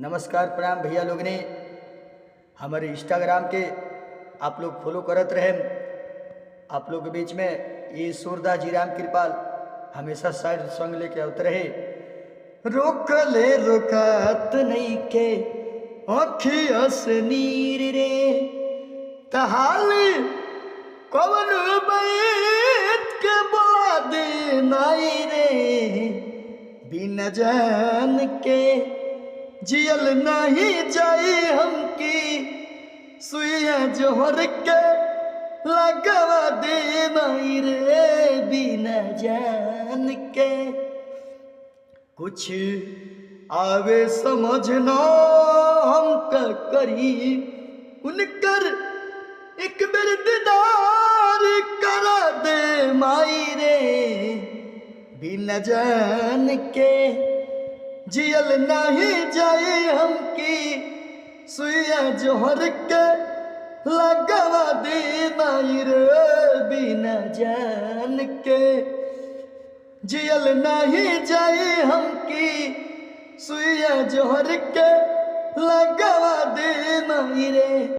नमस्कार प्रणाम भैया लोग ने हमारे इंस्टाग्राम के आप लोग फॉलो करत रहे। आप लोग के बीच में ये सूरदास जी राम कृपाल हमेशा साइड सॉन्ग लेके आवते रहे। रोकले रोकात नहीं के अखिया से नीर रे तहाली कवन बैठ के बोला दे नाई रे बिना जान के जियल नहीं जाई हमकी सुइया जोहर के लगवा दे नाई रे बिना जान के। कुछ आवे समझना हम का करी उनकर एक बेर दीदार करा दे माई रे बिना जान के जियल नहीं जाए हमकी सुइया जोहर के लगवा दे माई रे बिना जान के जियल नहीं जाए हमकी सुइया जोहर के लगवा दे माई रे।